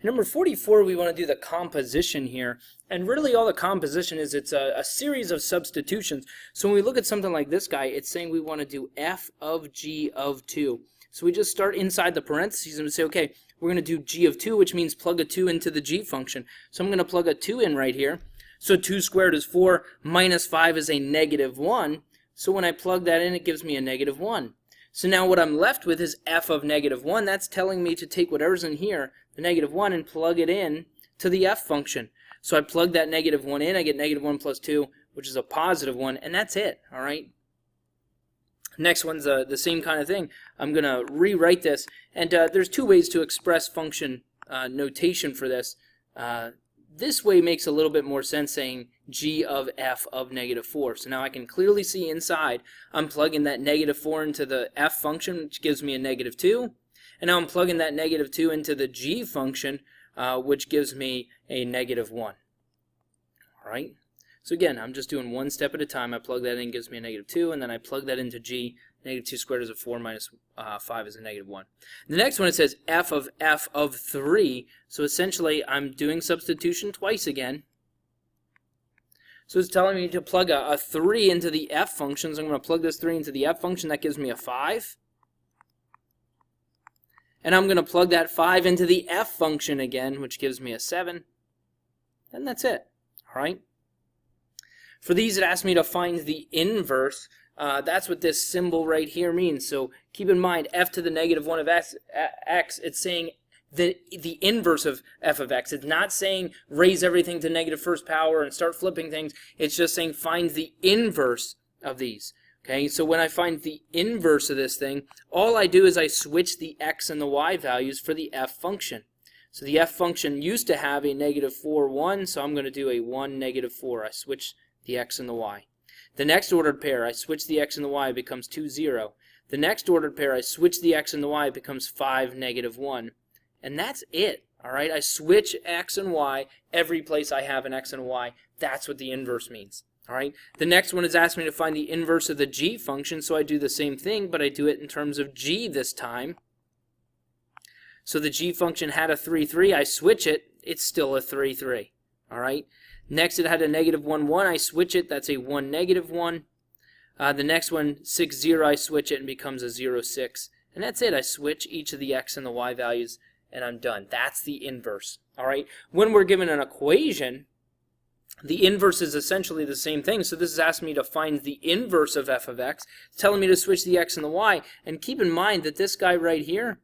In number 44, we want to do the composition here. And really all the composition is it's a series of substitutions. So when we look at something like this guy, it's saying we want to do f of g of 2. So we just start inside the parentheses and we say, okay, we're going to do g of 2, which means plug a 2 into the g function. So I'm going to plug a 2 in right here. So 2 squared is 4, minus 5 is a negative 1. So when I plug that in, it gives me a negative 1. So now what I'm left with is f of negative 1. That's telling me to take whatever's in here, the negative 1, and plug it in to the f function. So I plug that negative 1 in, I get negative 1 plus 2, which is a positive 1, and that's it, all right? Next one's the same kind of thing. I'm going to rewrite this, and there's two ways to express function notation for this. This way makes a little bit more sense, saying g of f of negative 4. So now I can clearly see inside I'm plugging that negative 4 into the f function, which gives me a negative 2. And now I'm plugging that negative 2 into the g function, which gives me a negative 1. All right? So again, I'm just doing one step at a time. I plug that in, gives me a negative 2, and then I plug that into g. Negative 2 squared is a 4 minus 5 is a negative 1. The next one, it says f of 3. So essentially, I'm doing substitution twice again. So it's telling me to plug a 3 into the f function. So I'm going to plug this 3 into the f function. That gives me a 5. And I'm going to plug that 5 into the f function again, which gives me a 7. And that's it. All right? For these, it asks me to find the inverse. That's what this symbol right here means. So keep in mind, f to the negative 1 of x, it's saying the inverse of f of x. It's not saying raise everything to negative first power and start flipping things. It's just saying find the inverse of these. Okay, so when I find the inverse of this thing, all I do is I switch the x and the y values for the f function. So the f function used to have a negative 4, 1, so I'm going to do a 1, negative 4. I switch the x and the y. The next ordered pair, I switch the x and the y, it becomes 2, 0. The next ordered pair, I switch the x and the y, it becomes 5, negative 1. And that's it, all right? I switch x and y every place I have an x and a y. That's what the inverse means, all right? The next one is asking me to find the inverse of the g function, so I do the same thing, but I do it in terms of g this time. So the g function had a 3, 3. I switch it, it's still a 3, 3, all right? Next, it had a negative 1, 1. I switch it. That's a 1, negative 1. The next one, 6, 0. I switch it and becomes a 0, 6. And that's it. I switch each of the x and the y values, and I'm done. That's the inverse. All right. When we're given an equation, the inverse is essentially the same thing. So this is asking me to find the inverse of f of x. It's telling me to switch the x and the y. And keep in mind that this guy right here,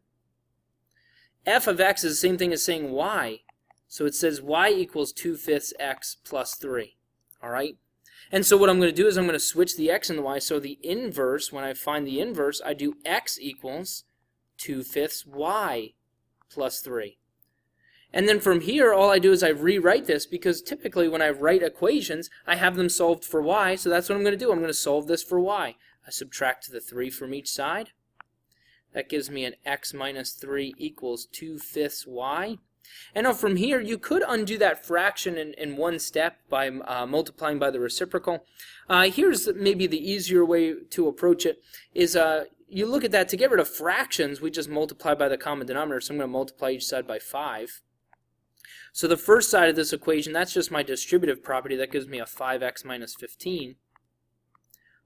f of x is the same thing as saying y. So it says y equals 2/5 x plus 3, all right? And so what I'm going to do is I'm going to switch the x and the y. So the inverse, when I find the inverse, I do x equals 2/5 y plus 3. And then from here, all I do is I rewrite this, because typically when I write equations, I have them solved for y. So that's what I'm going to do. I'm going to solve this for y. I subtract the 3 from each side. That gives me an x minus 3 equals 2/5 y. And now from here, you could undo that fraction in one step by multiplying by the reciprocal. Here's maybe the easier way to approach it, is you look at that. To get rid of fractions, we just multiply by the common denominator. So I'm going to multiply each side by 5. So the first side of this equation, that's just my distributive property. That gives me a 5x minus 15.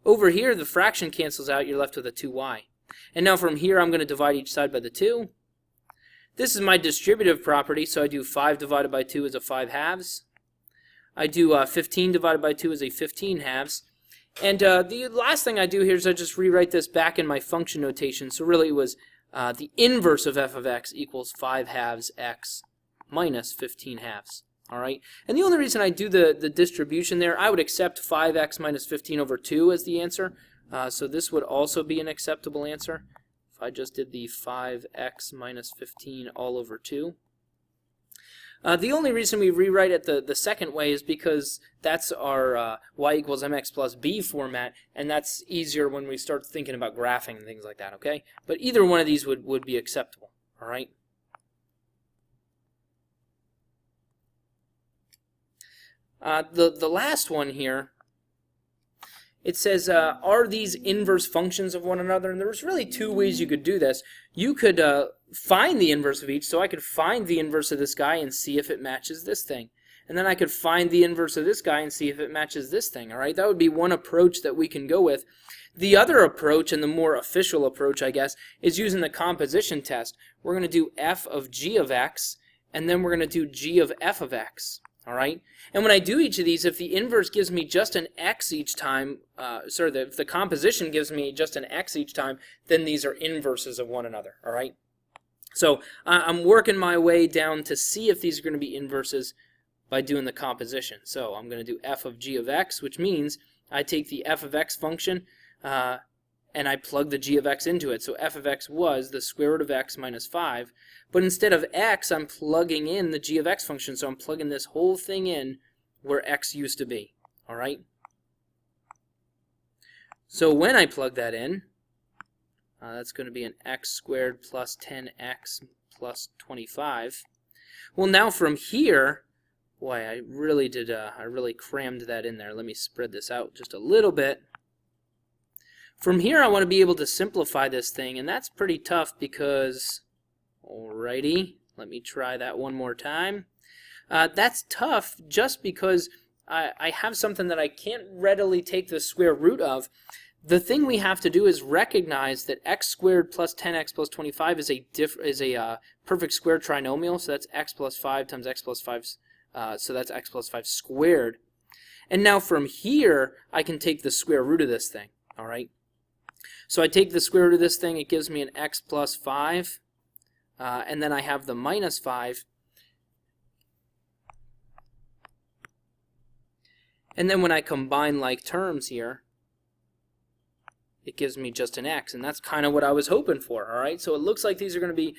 Over here, the fraction cancels out. You're left with a 2y. And now from here, I'm going to divide each side by the 2. This is my distributive property, so I do 5 divided by 2 is a 5 halves. I do 15 divided by 2 is a 15 halves. And the last thing I do here is I just rewrite this back in my function notation. So really it was the inverse of f of x equals 5 halves x minus 15 halves. All right. And the only reason I do the distribution there, I would accept 5x minus 15 over 2 as the answer. So this would also be an acceptable answer. If I just did the 5x minus 15 all over 2. The only reason we rewrite it the second way is because that's our y equals mx plus b format, and that's easier when we start thinking about graphing and things like that, okay? But either one of these would be acceptable, all right? The last one here it says, are these inverse functions of one another? And there's really two ways you could do this. You could find the inverse of each, so I could find the inverse of this guy and see if it matches this thing. And then I could find the inverse of this guy and see if it matches this thing, all right? That would be one approach that we can go with. The other approach, and the more official approach, I guess, is using the composition test. We're going to do f of g of x, and then we're going to do g of f of x. All right, and when I do each of these, if the inverse gives me just an x each time, if the composition gives me just an x each time, then these are inverses of one another. All right, so I'm working my way down to see if these are going to be inverses by doing the composition. So I'm going to do f of g of x, which means I take the f of x function and I plug the g of x into it. So f of x was the square root of x minus 5. But instead of x, I'm plugging in the g of x function. So I'm plugging this whole thing in where x used to be. All right? So when I plug that in, that's going to be an x squared plus 10x plus 25. Well, now from here, boy, I really crammed that in there. Let me spread this out just a little bit. From here, I want to be able to simplify this thing, and that's pretty tough because, alrighty, let me try that one more time. That's tough just because I have something that I can't readily take the square root of. The thing we have to do is recognize that x squared plus 10x plus 25 is a perfect square trinomial, so that's x plus 5 times x plus 5, so that's x plus 5 squared. And now from here, I can take the square root of this thing, all right? So I take the square root of this thing, it gives me an x plus 5, and then I have the minus 5. And then when I combine like terms here, it gives me just an x, and that's kind of what I was hoping for, all right? So it looks like these are going to be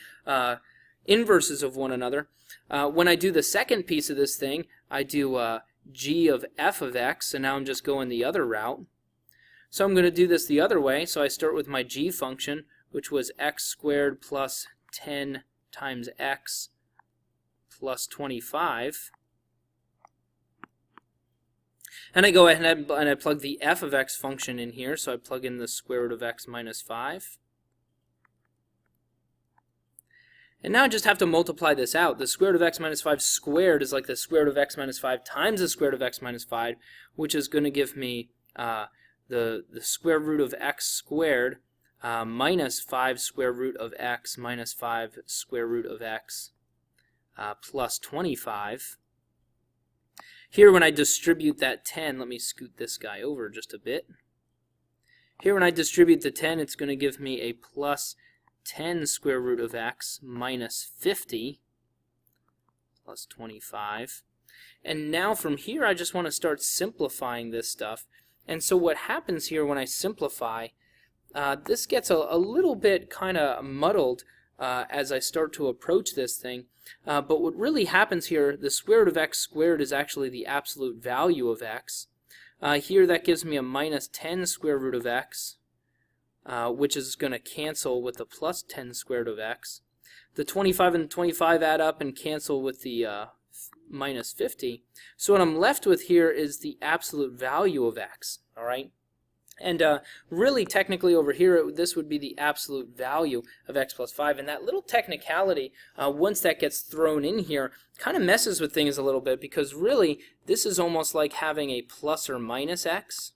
inverses of one another. When I do the second piece of this thing, I do g of f of x, and now I'm just going the other route. So I'm going to do this the other way. So I start with my g function, which was x squared plus 10 times x plus 25. And I go ahead and I plug the f of x function in here. So I plug in the square root of x minus 5. And now I just have to multiply this out. The square root of x minus 5 squared is like the square root of x minus 5 times the square root of x minus 5, which is going to give me the square root of x squared minus 5 square root of x minus 5 square root of x plus 25. Here when I distribute that 10, let me scoot this guy over just a bit. Here when I distribute the 10, it's going to give me a plus 10 square root of x minus 50 plus 25. And now from here, I just want to start simplifying this stuff. And so what happens here when I simplify, this gets a little bit kind of muddled as I start to approach this thing. But what really happens here, the square root of x squared is actually the absolute value of x. Here that gives me a minus 10 square root of x, which is going to cancel with the plus 10 square root of x. The 25 and 25 add up and cancel with the minus 50. So what I'm left with here is the absolute value of x, all right? And really, technically over here, this would be the absolute value of x plus 5. And that little technicality, once that gets thrown in here, kind of messes with things a little bit, because really, this is almost like having a plus or minus x,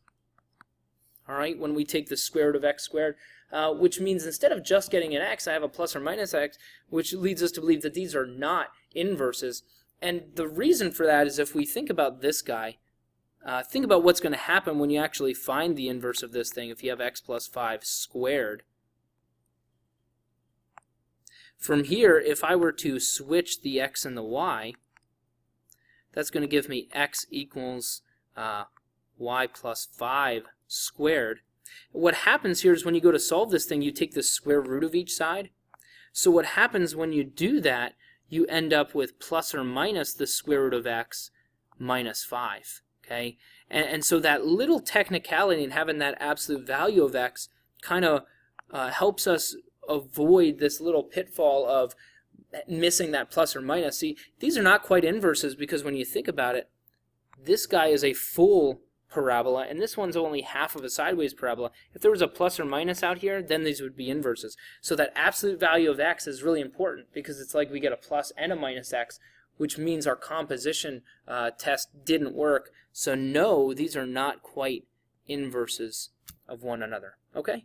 all right, when we take the square root of x squared, which means instead of just getting an x, I have a plus or minus x, which leads us to believe that these are not inverses. And the reason for that is if we think about this guy, think about what's going to happen when you actually find the inverse of this thing if you have x plus 5 squared. From here, if I were to switch the x and the y, that's going to give me x equals y plus 5 squared. What happens here is when you go to solve this thing, you take the square root of each side. So what happens when you do that, you end up with plus or minus the square root of x minus 5. Okay? And so that little technicality in having that absolute value of x kind of helps us avoid this little pitfall of missing that plus or minus. See, these are not quite inverses because when you think about it, this guy is a full parabola, and this one's only half of a sideways parabola. If there was a plus or minus out here, then these would be inverses. So that absolute value of x is really important because it's like we get a plus and a minus x, which means our composition test didn't work. So no, these are not quite inverses of one another. Okay?